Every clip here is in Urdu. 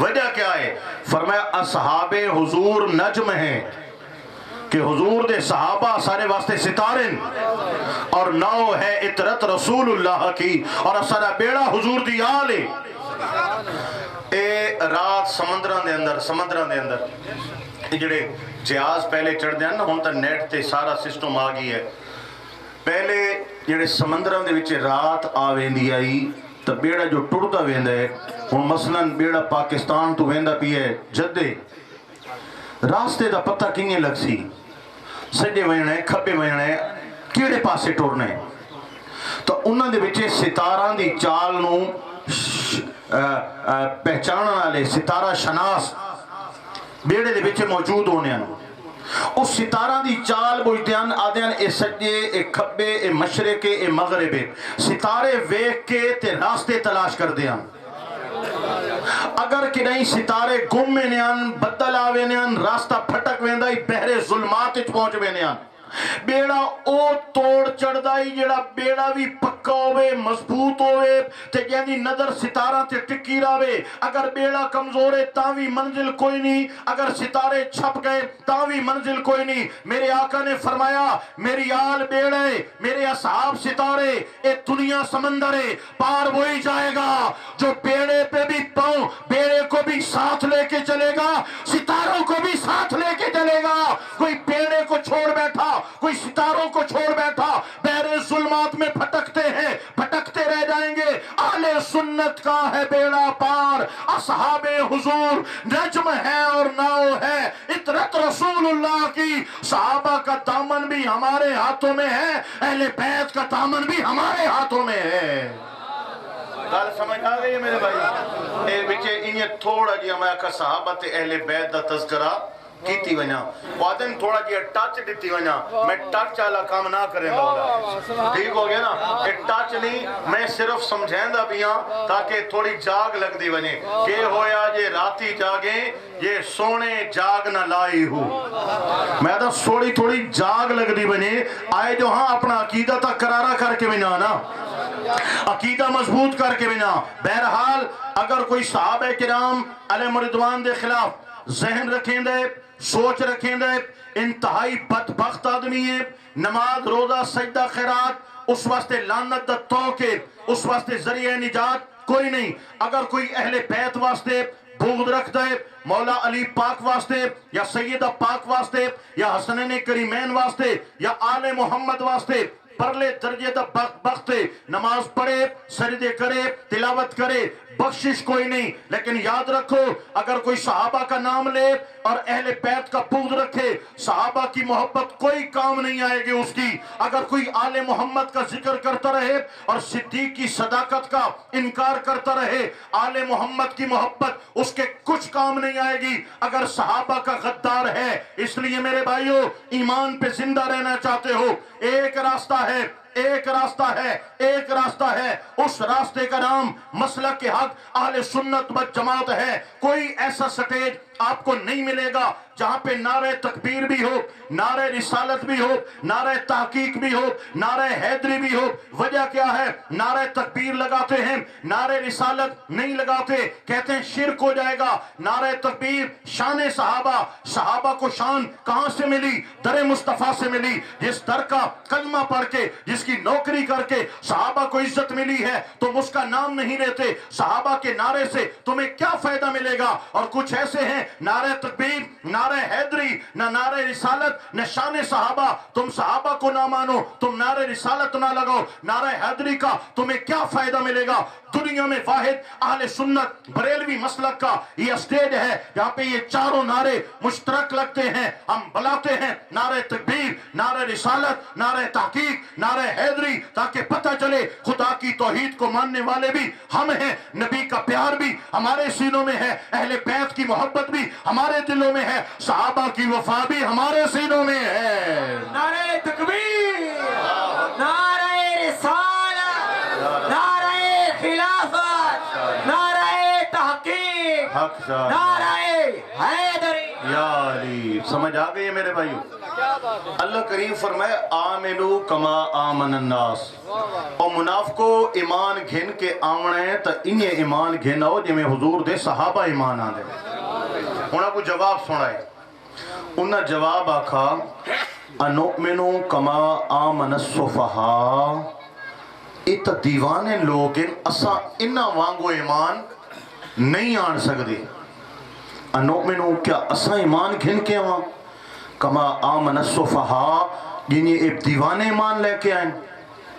وجہ کیا ہے؟ فرمایا اصحاب حضور نجم ہیں کہ حضور دے صحابہ سارے واسطے ستارے اور نو ہے اطرت رسول اللہ کی اور سارا بیڑا حضور دی آل ہے. اے رات سمندران دے اندر جڑے جہاز پہلے چڑھ دیں نا، ہون تا نیٹ تے سارا سسٹم آ گئی ہے. پہلے جڑے سمندران دے وچ رات آویندی آئی تو بیڑا جو ٹردا ویندا ہے. ہن مثلا بیڑا پاکستان تو ویندا پی ہے جدے، راستے دا پتہ کینے لگ سی؟ سجے وینا ہے کھبے وینا ہے کیڑے پاسے ٹرنا ہے. تو انہاں دے وچ ستاراں دی چال نو پہچانن والے ستارہ شناس بیڑے دے وچ موجود ہونے ہیں. اس ستارہ دی چال بوجھدیان آدیان اے سجے اے کھبے اے مشرق اے مغرب. ستارے ویکھ کے تے راستے تلاش کر دیاں. اگر کہ نہیں ستارے گم میں نیان بدل آوے نیان راستہ پھٹک ویندائی بحر ظلمات اچ پہنچ وے نیان. بیڑا او توڑ چڑھ دائی جڑا بیڑا بھی پکا ہوئے مضبوط ہوئے تے جیندی نظر ستارہ تے ٹکی راوے. اگر بیڑا کمزور ہے تاوی منزل کوئی نہیں، اگر ستارے چھپ گئے تاوی منزل کوئی نہیں. میرے آقا نے فرمایا میری آل بیڑے میرے اصحاب ستارے، اے دنیا سمندر ہے پار وہی جائے گا جو بیڑے پہ بھی پاؤں بیڑے کو بھی ساتھ لے کے چلے گا، ستاروں کو بھی ساتھ لے کے چلے گا. کوئی بیڑے کو چھوڑ بیٹھا، کوئی ستاروں کو چھوڑ بیٹھا، بحر ظلمات میں پھٹکتے ہیں، پھٹکتے رہ جائیں گے. اہل سنت کا ہے بیڑا پار، اصحاب حضور نجم ہے اور ناؤ ہے اطرت رسول اللہ کی. صحابہ کا دامن بھی ہمارے ہاتھوں میں ہے، اہل بیت کا دامن بھی ہمارے ہاتھوں میں ہے. گل سمجھ آ گئی ہے میرے بھائی؟ اے بچے انہیں تھوڑا جی ہمیں آکھا صحابہ تے اہل بیت دا تذکرہ کیتی ونیا، وعدن تھوڑا جی ٹچ دیتی ونیا. میں ٹچ والا کام نہ کریں گا، ٹھیک ہو گیا نا؟ اے ٹچ نہیں، میں صرف سمجھائیں دا بھی ہاں تاکہ تھوڑی جاگ لگ دی ونی. کہ ہویا یہ راتی جاگیں یہ سونے جاگ نہ لائی ہو. میں تو تھوڑی جاگ لگ دی ونی آئے جو ہاں اپنا عقیدہ تا قرارہ کر کے بنا نا، عقیدہ مضبوط کر کے بنا. بہرحال اگر کوئی صحابہ کرام علیہ رضوان دے خلاف ذہن رکھیں دے، سوچ رکھیں دے، انتہائی بدبخت آدمی ہے. نماز روزہ سجدہ خیرات اس واسطے لعنت دا توقع، اس واسطے ذریعہ نجات کوئی نہیں. اگر کوئی اہل بیت واسطے بغض رکھ دے، مولا علی پاک واسطے یا سیدہ پاک واسطے یا حسنین کریمین واسطے یا آل محمد واسطے پرلے درجے دا بخت نماز پڑھے، سجدے کرے، تلاوت کرے، بخشش کوئی نہیں. لیکن یاد رکھو اگر کوئی صحابہ کا نام لے اور اہل بیت کا بغض رکھے، صحابہ کی محبت کوئی کام نہیں آئے گی اس کی. اگر کوئی آل محمد کا ذکر کرتا رہے اور صدیق کی صداقت کا انکار کرتا رہے، آل محمد کی محبت اس کے کچھ کام نہیں آئے گی اگر صحابہ کا غدار ہے. اس لیے میرے بھائیو ایمان پہ زندہ رہنا چاہتے ہو، ایک راستہ ہے، ایک راستہ ہے، ایک راستہ ہے. اس راستے کا نام مسلک حق اہل سنت و جماعت ہے. کوئی ایسا سٹیج آپ کو نہیں ملے گا جہاں پہ نعرہ تکبیر بھی ہو، نعرہ رسالت بھی ہو، نعرہ تحقیق بھی ہو، نعرہ حیدری بھی ہو. وجہ کیا ہے؟ نعرہ تکبیر لگاتے ہیں، نعرہ رسالت نہیں لگاتے، کہتے ہیں شرک ہو جائے گا. نعرہ تکبیر شان صحابہ، صحابہ کو شان کہاں سے ملی؟ در مصطفیٰ سے ملی. جس در کا کلمہ پڑھ کے، جس کی نوکری کر کے صحابہ کو عزت ملی ہے، تم اس کا نام نہیں لیتے. صحابہ کے نعرے سے تمہیں کیا فائدہ ملے گا؟ اور کچھ ایسے ہیں نعرہ تکبیر، نعرہ حیدری، نہ نعرہ رسالت، نہ شان صحابہ. تم صحابہ کو نہ مانو، تم نعرہ رسالت نہ لگاؤ، نعرہ حیدری کا تمہیں کیا فائدہ ملے گا؟ دنیا میں واحد اہل سنت بریلوی مسلک کا یہ اسٹیج ہے جہاں پہ یہ چاروں نعرے مشترک لگتے ہیں. ہم بلاتے ہیں نعرہ تکبیر، نعرہ رسالت، نعرہ تحقیق، نعرہ حیدری، تاکہ پتہ چلے خدا کی توحید کو ماننے والے بھی ہم ہیں، نبی کا پیار بھی ہمارے سینوں میں ہے، اہل بیت کی محبت بھی ہمارے دلوں میں ہے، صحابہ کی وفا بھی ہمارے سینوں میں ہے. نعرہ تکبیر، نعرہ رسالت، نعرہ خلافت، نعرہ تحقیق، نعرہ حیدری. یا علی، سمجھ آ گئی ہے میرے بھائیو؟ اللہ کریم فرمائے آمنو کما آمن الناس، اور منافقو ایمان گھن کے آمنے تا انہیں ایمان گھناؤ جمیں حضور دے صحابہ ایمان آنے۔ انہاں کو جواب سنائے، انہاں جواب آکھا انؤمنو کما آمن الصفحاء، ایت دیوانے لوگ اسا انہاں وانگو ایمان نہیں آن سکتے۔ انؤمنو کیا اسا ایمان گھن کے ہوا کما آمن الصفحاء، یعنی ایک دیوانے ایمان لے کے آئیں،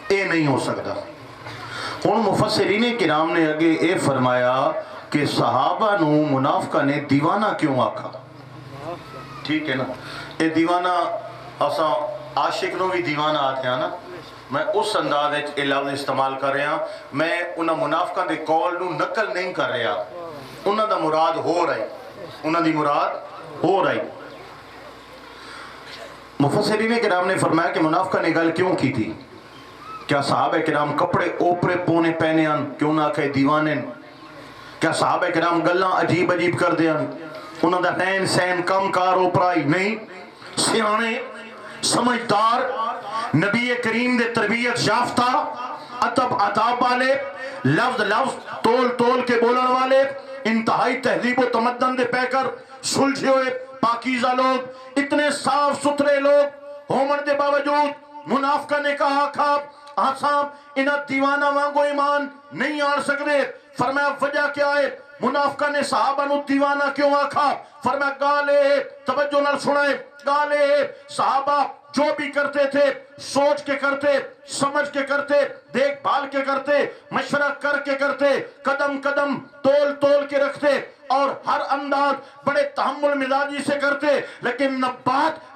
اے نہیں ہو سکتا۔ ان مفسرین کرام نے اگے اے فرمایا کہ صحابہ نو منافقہ نے دیوانہ کیوں آکھا؟ ٹھیک ہے نا، اے دیوانہ اسا عاشق نو بھی دیوانہ آتے ہیں نا، میں اس انداز اے لفظ استعمال کر رہا، میں انہاں منافقہ دے کول نو نقل نہیں کر رہا، انہاں دا مراد ہو رہی، انہاں دی مراد ہو رہی۔ مفسرین کرام نے فرمایا کہ منافقہ نے گل کیوں کی تھی؟ کیا صحابہ کرام کپڑے اوپرے پونے پہنے ہیں کیوں نہ کہے دیوانے؟ کیا صحابہ کرام گلاں عجیب عجیب کر دیں انہوں دا رہن سہن کم کار اوپرائی؟ نہیں، سیانے سمجھدار نبی کریم دے تربیت یافتہ ادب آداب والے، لفظ لفظ تول تول کے بولن والے، انتہائی تہذیب و تمدن دے پہ کر سلجھے ہوئے پاکیزہ لوگ، اتنے صاف ستھرے لوگ ہومن دے باوجود منافقہ نے کہا کھاپ آسام انہاں دیوانہ وانگو ایمان نہیں آن سکتے۔ فرمایا وجہ کیا ہے؟ منافقہ نے صحابہ نو دیوانہ کیوں آکھا؟ فرمایا گالے توجہ نال سنائے، گالے صحابہ جو بھی کرتے تھے سوچ کے کرتے، سمجھ کے کرتے، دیکھ بھال کے کرتے، مشورہ کر کے کرتے، قدم قدم تول تول کے رکھتے اور ہر انداز بڑے تحمل مزاجی سے کرتے، لیکن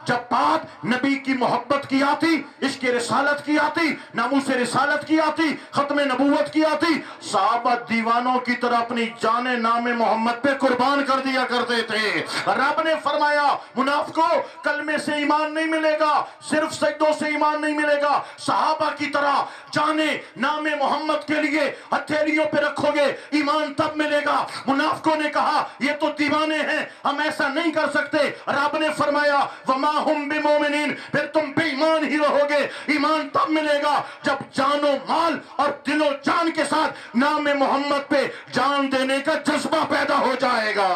جب بات نبی کی محبت کی آتی، عشق رسالت کی آتی، ناموس رسالت کی آتی، ختم نبوت کی آتی، صحابہ دیوانوں کی طرح اپنی جان نام محمد پہ قربان کر دیا کرتے تھے۔ رب نے فرمایا منافقو کلمے سے ایمان نہیں ملے گا، صرف سجدوں سے ایمان نہیں ملے گا، صحابہ کی طرح جانے نام محمد کے لیے ہتھیلیوں پہ رکھو گے ایمان تب ملے گا۔ منافقوں نے کہا یہ تو دیوانے ہیں، ہم ایسا نہیں کر سکتے۔ رب نے فرمایا وما ہم بمومنین، پھر تم بے ایمان ہی رہو گے۔ ایمان تب ملے گا جب جان و مال اور دل و جان کے ساتھ نام محمد پہ جان دینے کا جذبہ پیدا ہو جائے گا۔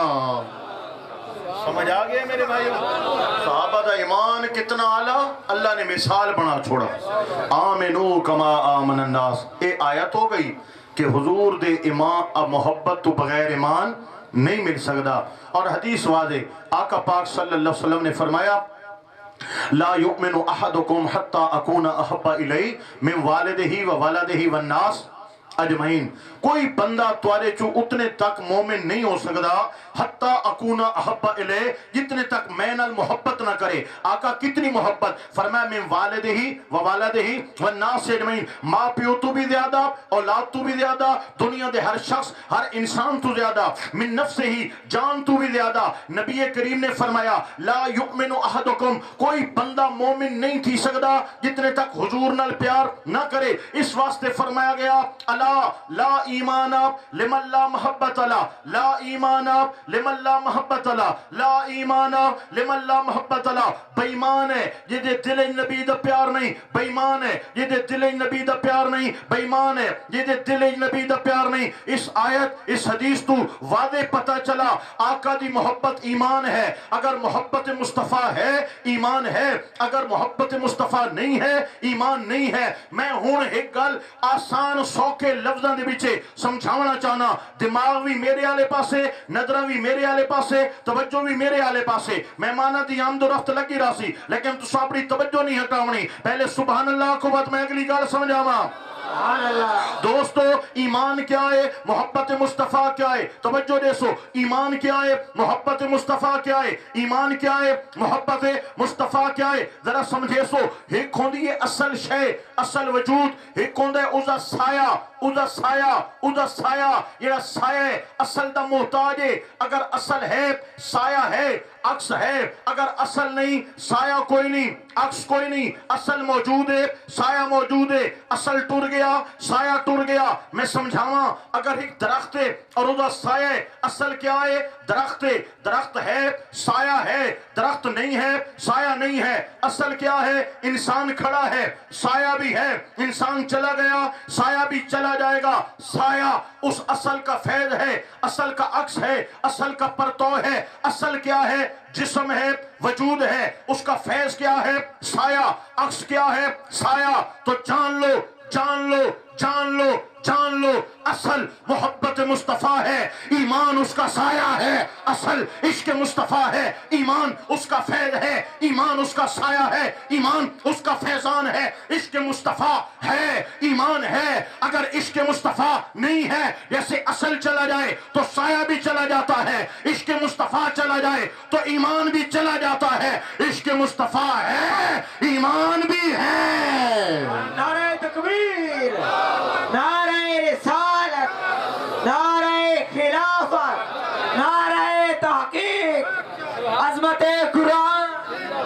سمجھ آگئے میرے بھائیو؟ صحابہ دا ایمان کتنا اعلیٰ، اللہ نے مثال بنا چھوڑا۔ آمنو کما آمن الناس، اے آیت ہو گئی کہ حضور دے ایمان محبت تو بغیر ایمان نہیں مل سکتا۔ اور حدیث واضح، آقا پاک صلی اللہ علیہ وسلم نے فرمایا لا یؤمن احدکم حتی اکون احب الی من والدہ و والدہ والناس اجمعین، کوئی بندہ توارے چو اتنے تک مومن نہیں ہو سکتا حتی اکون احب الی، جتنے تک میں نال محبت نہ کرے۔ آقا کتنی محبت؟ فرمایا من والدہ و والدہ والناس اجمعین، ماں پیو تو بھی زیادہ، اولاد تو بھی زیادہ، دنیا دے ہر شخص ہر انسان تو زیادہ، من نفس ہی جان تو بھی زیادہ۔ نبی کریم نے فرمایا لا یؤمن احدکم، کوئی بندہ مومن نہیں تھی سکتا جتنے تک حضور نال پیار نہ کرے۔ اس واسطے فرمایا گیا الا لا ایمان لمن لا محبت لا، لا ایمان لمن لا محبت لا، لا ایمان لمن لا محبت لا۔ بے ایمان ہے جدے دل نبی دا پیار نہیں، بے ایمان ہے جدے دل نبی دا پیار نہیں، بے ایمان ہے جدے دل نبی دا پیار نہیں۔ اس آیت اس حدیث تو واضح پتہ چلا آقا دی محبت ایمان ہے۔ اگر محبت مصطفیٰ ہے ایمان ہے، اگر محبت مصطفیٰ نہیں ہے ایمان نہیں ہے۔ میں ہون ایک گل آسان سوکے لفظاں دے وچ سمجھاونا چاہنا، دماغ بھی میرے آلے پاسے، نظرہ بھی میرے آلے پاسے، توجہ بھی میرے آلے پاسے، مہمانہ دی آمد و رفت لگی راسی، لیکن تو اپنی توجہ نہیں ہٹاونی۔ پہلے سبحان اللہ کو بات میں اگلی گل سمجھاواں۔ دوستو ایمان کیا ہے؟ محبت مصطفیٰ کیا ہے؟ توجہ دیسو، ایمان کیا ہے؟ محبت مصطفیٰ کیا ہے؟ ایمان کیا ہے؟ محبت مصطفیٰ کیا ہے؟ ذرا سمجھے سو، ایک ہوندی ہے اصل شے، اصل وجود، ایک ہوندہ ہے اوزا سایہ، ادھر سایہ یہ سایہ اصل دا محتاج ہے. اگر اصل ہے سایہ ہے, عکس ہے. اگر اصل نہیں سایہ کوئی نہیں, عکس کوئی نہیں. اصل موجود ہے سایہ موجود ہے. اصل ٹر گیا سایہ ٹر گیا. میں سمجھاواں, اگر ایک درخت ہے اور ادھر سایہ ہے, اصل کیا ہے؟ درخت ہے. درخت ہے سایہ ہے, درخت نہیں ہے سایہ نہیں ہے. اصل کیا ہے؟ انسان کھڑا ہے سایہ بھی ہے, انسان چلا گیا سایہ بھی چلا جائے گا. سایہ اس اصل کا فیض ہے, اصل کا عکس ہے, اصل کا پرتو ہے. اصل کیا ہے؟ جسم ہے, وجود ہے. اس کا فیض کیا ہے؟ سایہ. عکس کیا ہے؟ سایہ. تو جان لو جان لو جان لو جان لو, اصل محبت مصطفیٰ ہے, ایمان اس کا سایہ ہے. اصل عشق مصطفیٰ ہے, ایمان اس کا فیض ہے, ایمان اس کا سایہ ہے, ایمان اس کا فیضان ہے. عشق مصطفیٰ ہے, ایمان ہے. اگر عشق مصطفیٰ نہیں ہے, جیسے اصل چلا جائے تو سایہ بھی چلا جاتا ہے, عشق مصطفیٰ چلا جائے تو ایمان بھی چلا جاتا ہے. عشق مصطفیٰ ہے, ایمان بھی ہے. نعرہ تکبیر, نعرہ رسالت, نعرہ خلافت, نعرہ تحقیق, عظمت قرآن.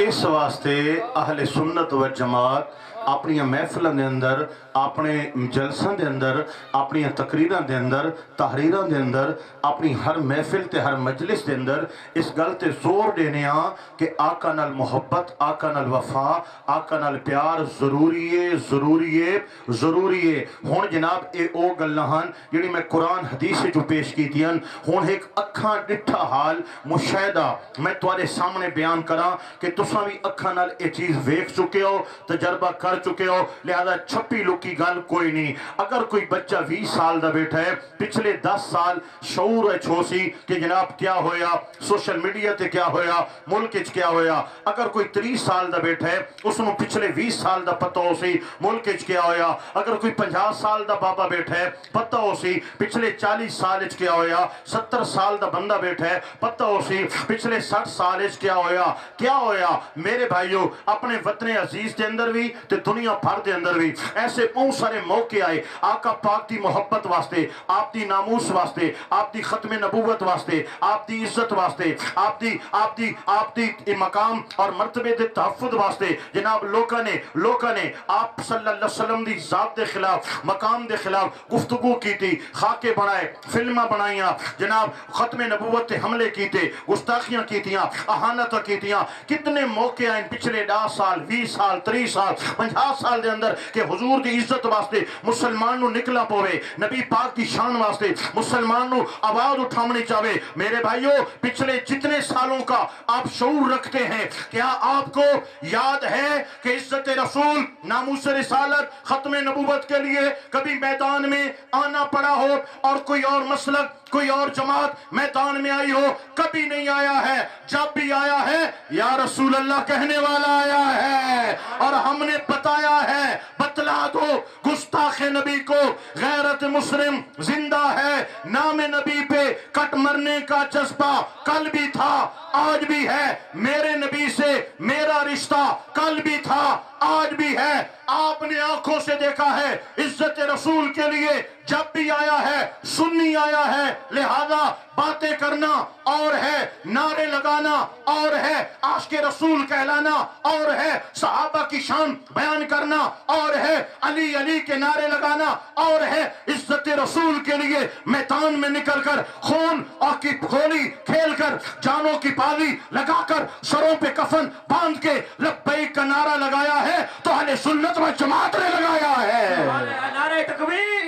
اس واسطے اہل سنت و جماعت اپنی محفلوں دے اندر, اپنے جلسوں دے اندر, اپنی تقریراں دے اندر, تحریراں دے اندر, اپنی ہر محفل تے ہر مجلس دے اندر اس گل تے زور دینے ہاں کہ آقا نال محبت, آقا نال وفا, آقا نال پیار ضروری ہے ضروری ہے ضروری ہے. ہن جناب اے او گلاں ہن جڑی میں قرآن حدیث جو پیش کیتیاں. ہن ایک اکھاں ڈٹھا حال مشاہدہ میں تواڈے سامنے بیان کراں کہ تساں بھی اکھاں نال اے چیز ویکھ چکے ہو, تجربہ کر چکے ہو, لہذا چھپی لکی گل کوئی نہیں. اگر کوئی بچہ 20 سال دا بیٹھا ہے, پچھلے 10 سال شعور اچھو سی کہ جناب کیا ہویا, سوشل میڈیا تے کیا ہویا, ملک اچ کیا ہویا. اگر کوئی 30 سال دا بیٹھا ہے, اس نو پچھلے 20 سال دا پتہ ہو سی ملک اچ کیا ہویا. اگر کوئی 50 سال دا بابا بیٹھا ہے, پتہ ہو سی پچھلے 40 سال اچ کیا ہویا. 70 سال دا بندہ بیٹھا ہے, پتہ ہو سی پچھلے 60 سال اچ کیا ہویا. کیا ہویا میرے بھائیو, اپنے وطن عزیز دے اندر بھی تے دنیا بھر دے اندر بھی ایسے بہت سارے موقع آئے آقا پاک دی محبت واسطے, آپ دی ناموس واسطے, آپ دی ختم نبوت واسطے, آپ دی عزت واسطے, آپ دی مقام اور مرتبے دے تحفظ واسطے. جناب لوکاں نے آپ صلی اللہ علیہ وسلم دی ذات دے خلاف, مقام دے خلاف گفتگو کی تھی, خاکے بنائے, فلمہ بنائیاں, جناب ختم نبوت تے حملے کیتے, گستاخیاں کیتیاں, اہانتاں کیتیاں. کتنے موقع آئیں پچھلے 10 سال 20 سال 30 سال 50 سال دے اندر کہ حضور دی عزت واسطے مسلمان نو نکلا پوے, نبی پاک دی شان واسطے مسلمان نو آواز اٹھاونی چاہے. میرے بھائیو, پچھلے جتنے سالوں کا آپ شعور رکھتے ہیں, کیا آپ کو یاد ہے کہ عزت رسول, ناموس رسالت, ختم نبوت کے لیے کبھی میدان میں آنا پڑا ہو اور کوئی اور مسلک, کوئی اور جماعت میدان میں آئی ہو؟ کبھی نہیں آیا ہے. جب بھی آیا ہے یا رسول اللہ کہنے والا آیا ہے اور ہم نے بتایا ہے. بتلا دو گستاخ نبی کو, غیرت مسلم زندہ ہے, نام نبی پہ کٹ مرنے کا جذبہ کل بھی تھا آج بھی ہے. میرے نبی سے میرا رشتہ کل بھی تھا آج بھی ہے. آپ نے آنکھوں سے دیکھا ہے. عزت رسول کے لیے جب بھی آیا ہے سنی آیا ہے, لہذا باتیں کرنا اور ہے, نعرے لگانا اور ہے, عاشق رسول کہلانا اور ہے, صحابہ کی شان بیان کرنا اور ہے, علی علی کے نعرے لگانا اور ہے. عزت رسول کے لیے میدان میں نکل کر خون اور کی گولی کھیل کر, جانوں کی پالی لگا کر, سروں پہ کفن باندھ کے لبیک کا نعرہ لگایا ہے تو اہل سنت و جماعت نے لگایا ہے. نعرہ تکبیر,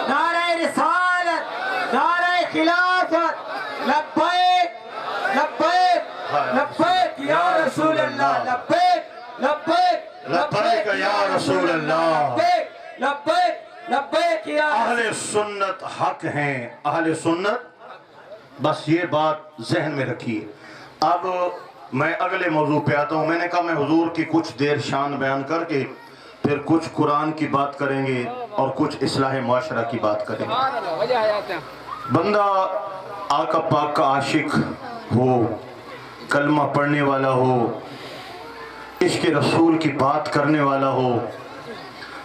نعرہ رسالت, نعرہ خلافت, لبیک لبیک لبیک یا رسول اللہ, لبیک لبیک لبیک یا رسول اللہ. لبیک لبیک لبیک یا اہل سنت حق ہیں, اہل سنت. بس یہ بات ذہن میں رکھیے. اب میں اگلے موضوع پہ آتا ہوں. میں نے کہا میں حضور کی کچھ دیر شان بیان کر کے پھر کچھ قرآن کی بات کریں گے اور کچھ اصلاح معاشرہ کی بات کریں گے. بندہ آقا پاک کا عاشق ہو, کلمہ پڑھنے والا ہو, عشق رسول کی بات کرنے والا ہو,